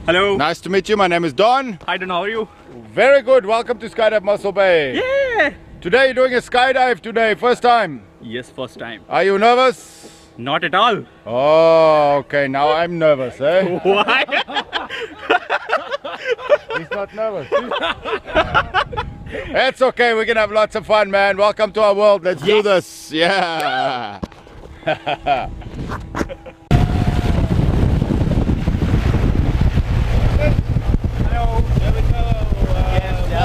Hello. Nice to meet you. My name is Don. Hi Don, how are you? Very good. Welcome to Skydive Muscle Bay. Yeah. Today you're doing a skydive today. First time. Yes, first time. Are you nervous? Not at all. Oh, okay. Now I'm nervous, eh? Why? He's not nervous. It's okay. We can have lots of fun, man. Welcome to our world. Let's do this. Yeah.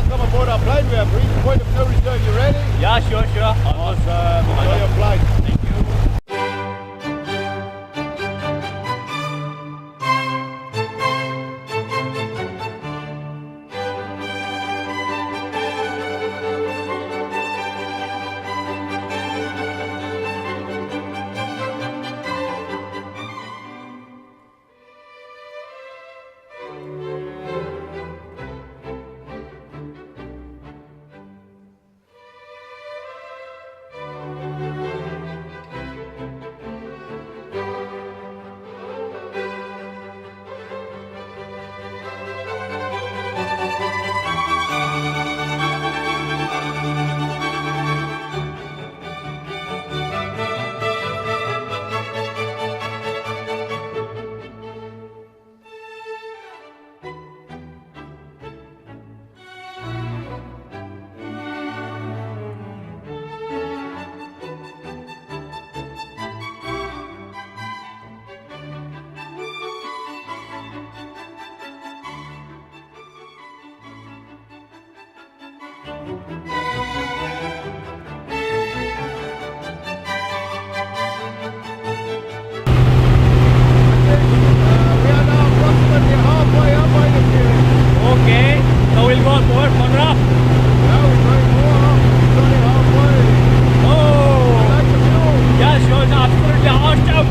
Welcome aboard our plane. We have reached point of no return. You ready? Yeah, sure. Awesome. Enjoy your flight. Thank you. Okay, so we'll go more Conra. Oh, yeah, sure, it's absolutely awesome.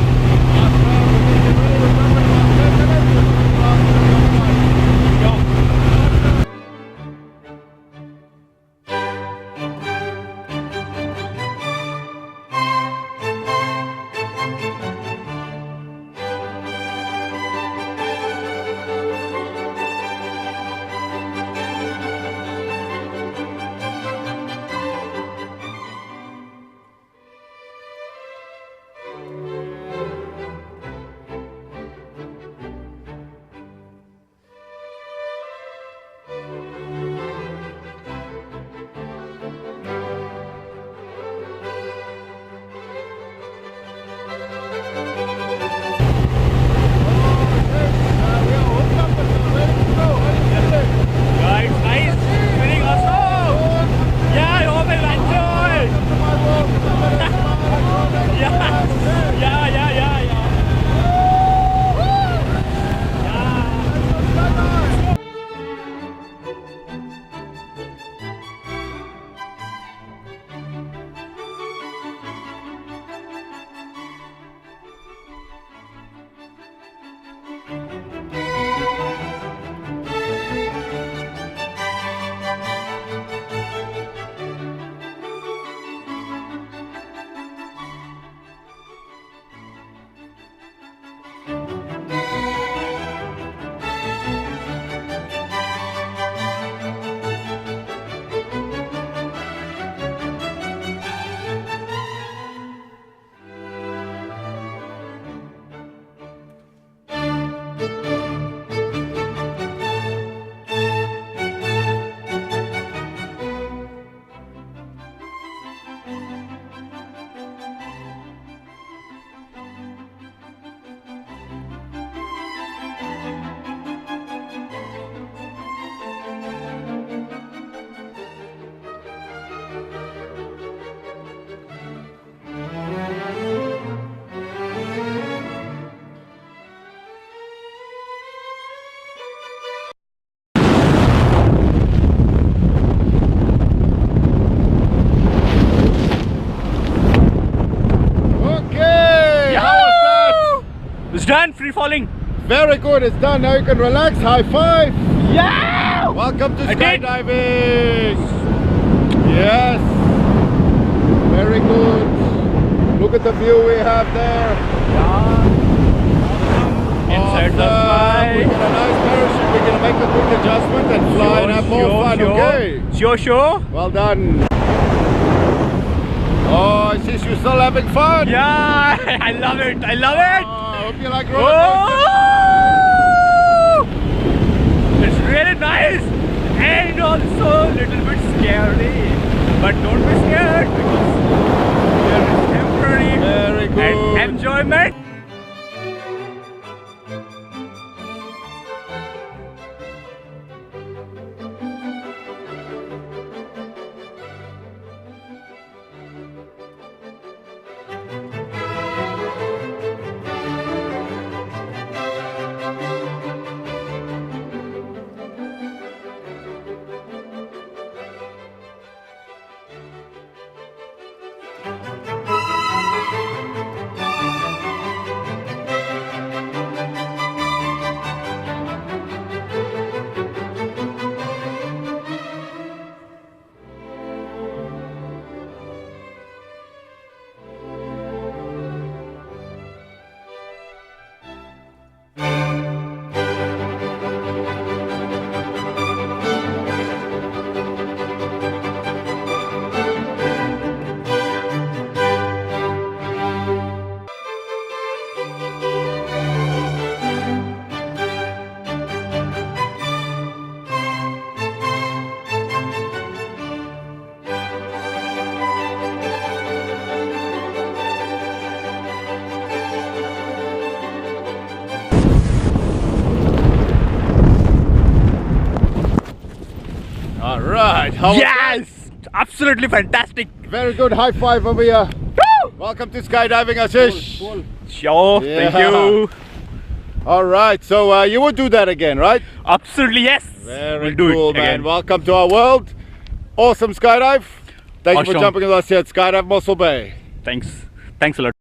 It's done, free falling. Very good, it's done. Now you can relax. High five. Yeah! Welcome to skydiving. Yes. Very good. Look at the view we have there. Yeah. Inside the sky. We got a nice fun. Sure. Okay. Sure. Well done. Oh, I see you're still having fun. Yeah, I love it. I love it. Oh, I hope you like roller coasters. Oh! It's really nice and also a little bit scary. But don't be scared because there is temporary Very good. and enjoyment. All right. How was Yes, absolutely fantastic. that? Very good. High five over here. Woo! Welcome to skydiving, Ashish. Sure, Yeah. thank you. All right. So you would do that again, right? Absolutely yes. Very We'll do cool, it man. again. Welcome to our world. Awesome skydive. Thank you for Awesome. jumping with us here at Skydive Mossel Bay. Thanks a lot.